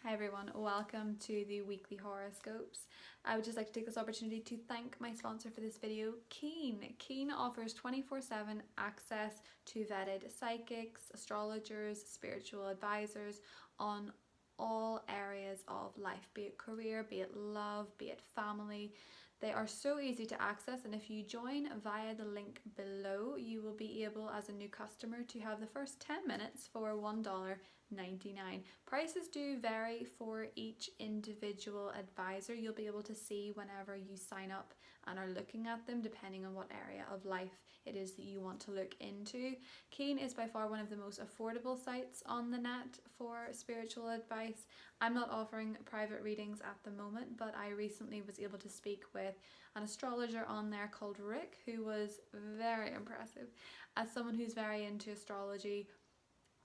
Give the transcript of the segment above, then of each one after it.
Hi everyone, welcome to the weekly horoscopes. I would just like to take this opportunity to thank my sponsor for this video, Keen. Keen offers 24/7 access to vetted psychics, astrologers, spiritual advisors on all areas of life, be it career, be it love, be it family. They are so easy to access, and if you join via the link below, you will be able as a new customer to have the first 10 minutes for $1.99. Prices do vary for each individual advisor. You'll be able to see whenever you sign up and are looking at them, depending on what area of life it is that you want to look into. Keen is by far one of the most affordable sites on the net for spiritual advice. I'm not offering private readings at the moment, but I recently was able to speak with an astrologer on there called Rick, who was very impressive. As someone who's very into astrology,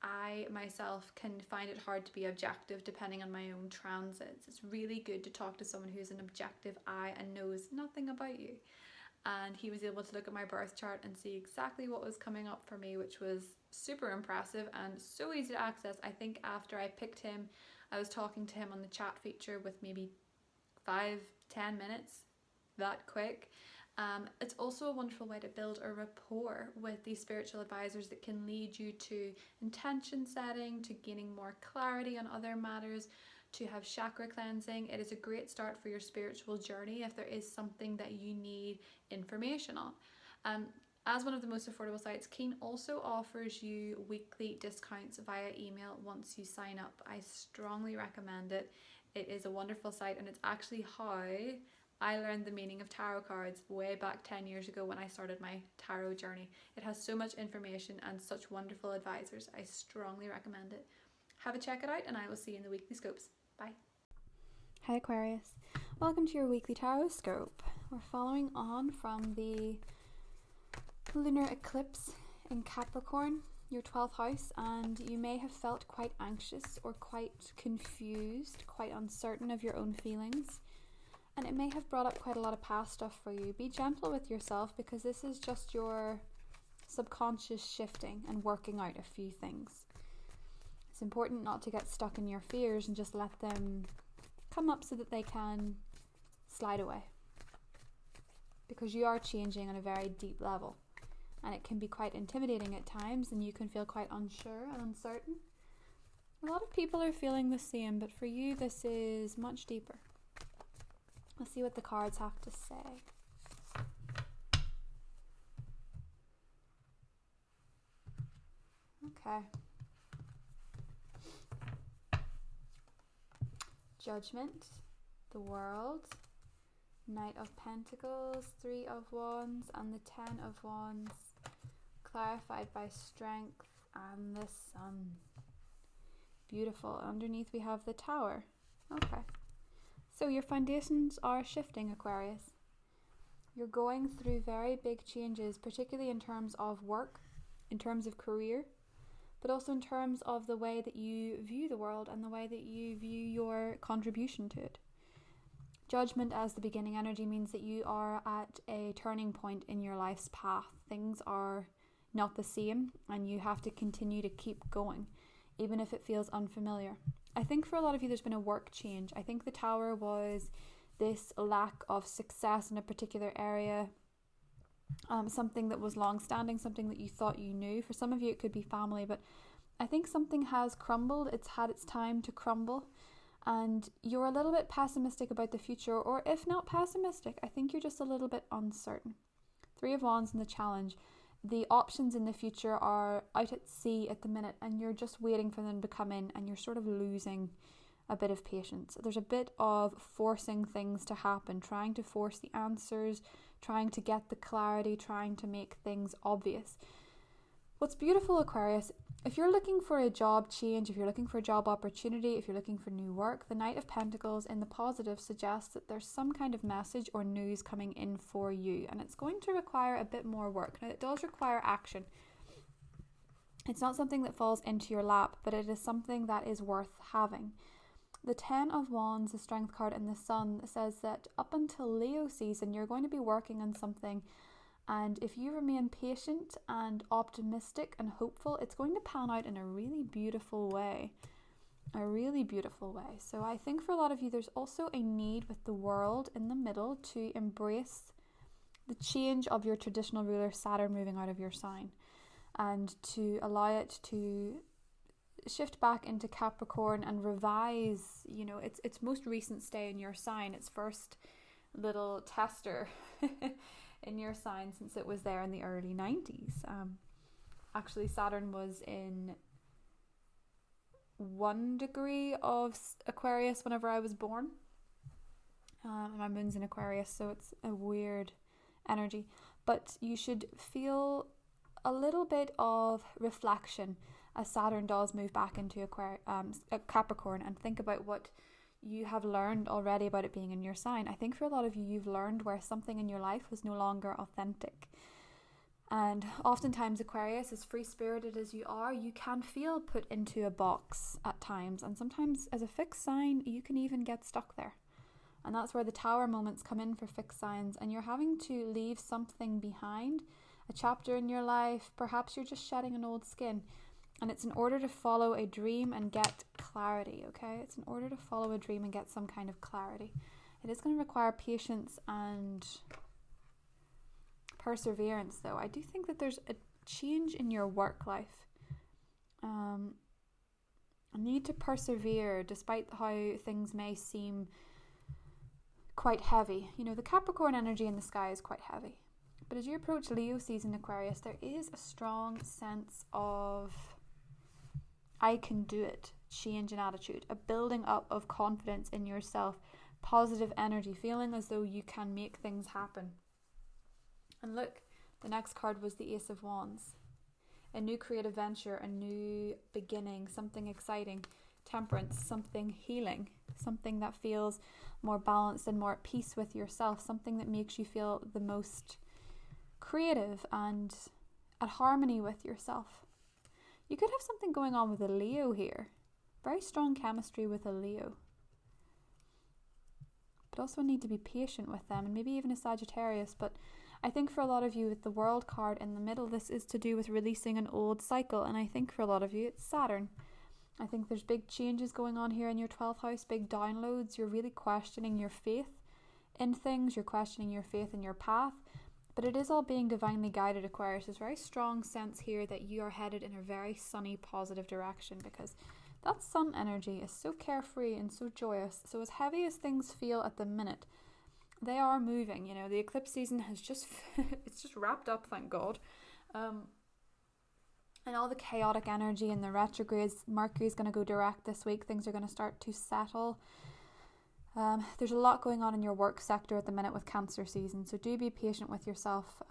I myself can find it hard to be objective depending on my own transits. It's really good to talk to someone who's an objective eye and knows nothing about you. And he was able to look at my birth chart and see exactly what was coming up for me, which was super impressive and so easy to access. I think after I picked him, I was talking to him on the chat feature with maybe 5-10 minutes, that quick. It's also a wonderful way to build a rapport with these spiritual advisors that can lead you to intention setting, to gaining more clarity on other matters, to have chakra cleansing. It is a great start for your spiritual journey if there is something that you need information on. As one of the most affordable sites, Keen also offers you weekly discounts via email once you sign up. I strongly recommend it. It is a wonderful site, and it's actually how I learned the meaning of tarot cards way back 10 years ago when I started my tarot journey. It has so much information and such wonderful advisors. I strongly recommend it. Have a check it out, and I will see you in the weekly scopes. Bye. Hi Aquarius, welcome to your weekly tarot scope. We're following on from the lunar eclipse in Capricorn, your 12th house, and you may have felt quite anxious or quite confused, quite uncertain of your own feelings. And it may have brought up quite a lot of past stuff for you. Be gentle with yourself, because this is just your subconscious shifting and working out a few things. It's important not to get stuck in your fears and just let them come up so that they can slide away. Because you are changing on a very deep level. And it can be quite intimidating at times, and you can feel quite unsure and uncertain. A lot of people are feeling the same, but for you this is much deeper. Let's see what the cards have to say. Okay. Judgment, the World, Knight of Pentacles, 3 of Wands, and the 10 of Wands, clarified by Strength and the Sun. Beautiful. Underneath we have the Tower. Okay. So your foundations are shifting, Aquarius. You're going through very big changes, particularly in terms of work, in terms of career, but also in terms of the way that you view the world and the way that you view your contribution to it. Judgment as the beginning energy means that you are at a turning point in your life's path. Things are not the same, and you have to continue to keep going, even if it feels unfamiliar. I think for a lot of you there's been a work change. I think the Tower was this lack of success in a particular area, something that was long-standing, something that you thought you knew. For some of you it could be family, but I think something has crumbled. It's had its time to crumble, and you're a little bit pessimistic about the future, or if not pessimistic, I think you're just a little bit uncertain. 3 of Wands in the challenge. The options in the future are out at sea at the minute, and you're just waiting for them to come in, and you're sort of losing a bit of patience. There's a bit of forcing things to happen, trying to force the answers, trying to get the clarity, trying to make things obvious. What's beautiful, Aquarius, if you're looking for a job change, if you're looking for a job opportunity, if you're looking for new work, the Knight of Pentacles in the positive suggests that there's some kind of message or news coming in for you, and it's going to require a bit more work. Now, it does require action. It's not something that falls into your lap, but it is something that is worth having. The 10 of Wands, the Strength card, and the Sun says that up until Leo season, you're going to be working on something, and if you remain patient and optimistic and hopeful, it's going to pan out in a really beautiful way. a really beautiful way. So I think for a lot of you, there's also a need with the world in the middle to embrace the change of your traditional ruler Saturn moving out of your sign, and to allow it to shift back into Capricorn and revise, its most recent stay in your sign, its first little tester in your sign since it was there in the early 90s. Actually, Saturn was in 1 degree of Aquarius whenever I was born. And my moon's in Aquarius, so it's a weird energy. But you should feel a little bit of reflection as Saturn does move back into Capricorn, and think about what you have learned already about it being in your sign. I think for a lot of you, you've learned where something in your life was no longer authentic. And oftentimes Aquarius, as free-spirited as you are, you can feel put into a box at times. And sometimes as a fixed sign, you can even get stuck there. And that's where the Tower moments come in for fixed signs. And you're having to leave something behind, a chapter in your life. Perhaps you're just shedding an old skin. And it's in order to follow a dream and get clarity, okay? It's in order to follow a dream and get some kind of clarity. It is going to require patience and perseverance, though. I do think that there's a change in your work life. A need to persevere despite how things may seem quite heavy. The Capricorn energy in the sky is quite heavy. But as you approach Leo season, Aquarius, there is a strong sense of I can do it, change in attitude, a building up of confidence in yourself, positive energy, feeling as though you can make things happen. And look, the next card was the Ace of Wands. A new creative venture, a new beginning, something exciting, temperance, something healing, something that feels more balanced and more at peace with yourself, something that makes you feel the most creative and at harmony with yourself. You could have something going on with a Leo here. Very strong chemistry with a Leo. But also need to be patient with them, and maybe even a Sagittarius. But I think for a lot of you with the World card in the middle, this is to do with releasing an old cycle. And I think for a lot of you, it's Saturn. I think there's big changes going on here in your 12th house, big downloads. You're really questioning your faith in things. You're questioning your faith in your path. But it is all being divinely guided, Aquarius. There's a very strong sense here that you are headed in a very sunny, positive direction, because that sun energy is so carefree and so joyous. So as heavy as things feel at the minute, they are moving. The eclipse season has it's just wrapped up, thank God. And all the chaotic energy and the retrogrades, Mercury's going to go direct this week. Things are going to start to settle. There's a lot going on in your work sector at the minute with Cancer season, so do be patient with yourself.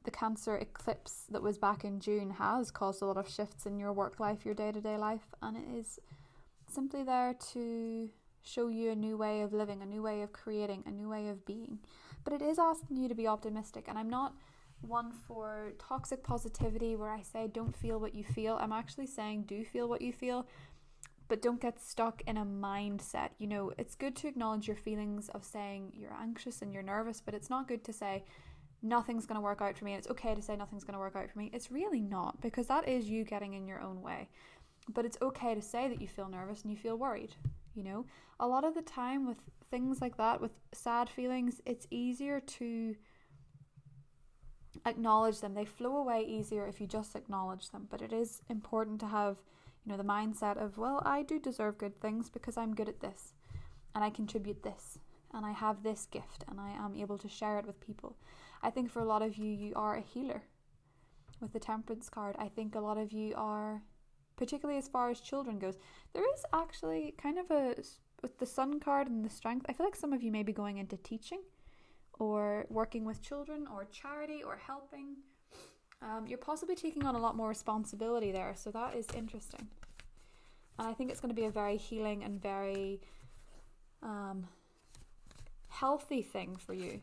The Cancer eclipse that was back in June has caused a lot of shifts in your work life, your day-to-day life, and it is simply there to show you a new way of living, a new way of creating, a new way of being. But it is asking you to be optimistic, and I'm not one for toxic positivity where I say don't feel what you feel. I'm actually saying do feel what you feel, but don't get stuck in a mindset. It's good to acknowledge your feelings of saying you're anxious and you're nervous, but it's not good to say nothing's going to work out for me. And it's okay to say nothing's going to work out for me. It's really not, because that is you getting in your own way. But it's okay to say that you feel nervous and you feel worried. A lot of the time with things like that, with sad feelings, it's easier to acknowledge them. They flow away easier if you just acknowledge them. But it is important to have the mindset of, well, I do deserve good things because I'm good at this and I contribute this and I have this gift and I am able to share it with people. I think for a lot of you, you are a healer with the Temperance card. I think a lot of you are, particularly as far as children goes, there is actually kind of with the Sun card and the Strength, I feel like some of you may be going into teaching or working with children or charity or helping. You're possibly taking on a lot more responsibility there, so that is interesting. And I think it's going to be a very healing and very healthy thing for you,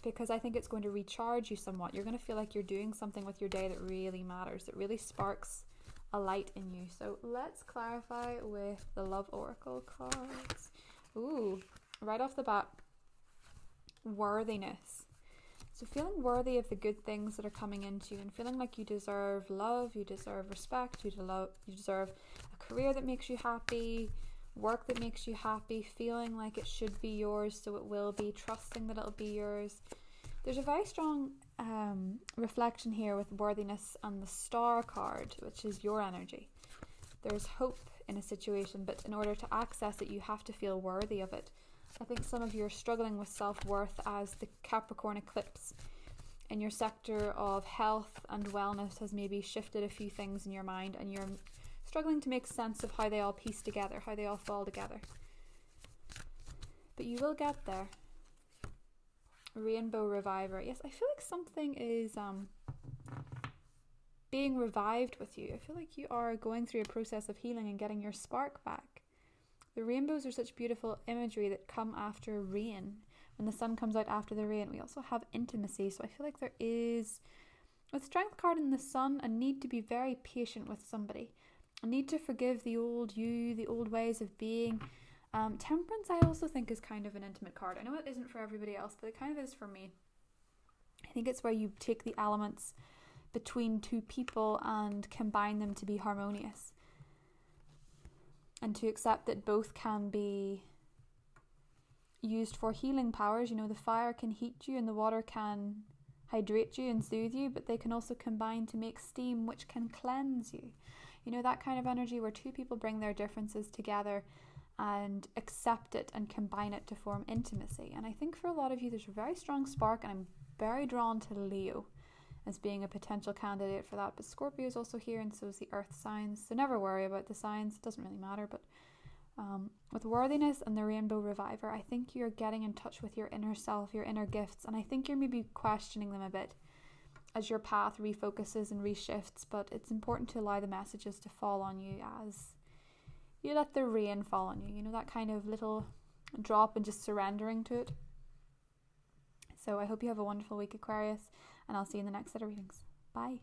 because I think it's going to recharge you somewhat. You're going to feel like you're doing something with your day that really matters, that really sparks a light in you. So let's clarify with the Love Oracle cards. Ooh, right off the bat, worthiness. So feeling worthy of the good things that are coming into you and feeling like you deserve love, you deserve respect, you deserve a career that makes you happy, work that makes you happy, feeling like it should be yours, so it will be, trusting that it'll be yours. There's a very strong reflection here with worthiness and the star card, which is your energy. There's hope in a situation, but in order to access it, you have to feel worthy of it. I think some of you are struggling with self-worth as the Capricorn eclipse in your sector of health and wellness has maybe shifted a few things in your mind, and you're struggling to make sense of how they all piece together, how they all fall together. But you will get there. Rainbow Reviver. Yes, I feel like something is being revived with you. I feel like you are going through a process of healing and getting your spark back. The rainbows are such beautiful imagery that come after rain. When the sun comes out after the rain, we also have intimacy. So I feel like there is, with Strength card in the sun, a need to be very patient with somebody. A need to forgive the old you, the old ways of being. Temperance, I also think, is kind of an intimate card. I know it isn't for everybody else, but it kind of is for me. I think it's where you take the elements between two people and combine them to be harmonious, and to accept that both can be used for healing powers. You know, the fire can heat you and the water can hydrate you and soothe you, but they can also combine to make steam, which can cleanse you. You know, that kind of energy where two people bring their differences together and accept it and combine it to form intimacy. And I think for a lot of you, there's a very strong spark, and I'm very drawn to Leo as being a potential candidate for that. But Scorpio is also here, and so is the earth signs. So never worry about the signs, it doesn't really matter. But with worthiness and the Rainbow Reviver, I think you're getting in touch with your inner self, your inner gifts, and I think you're maybe questioning them a bit as your path refocuses and reshifts. But it's important to allow the messages to fall on you as you let the rain fall on you. You know, that kind of little drop and just surrendering to it. So I hope you have a wonderful week, Aquarius, and I'll see you in the next set of readings. Bye.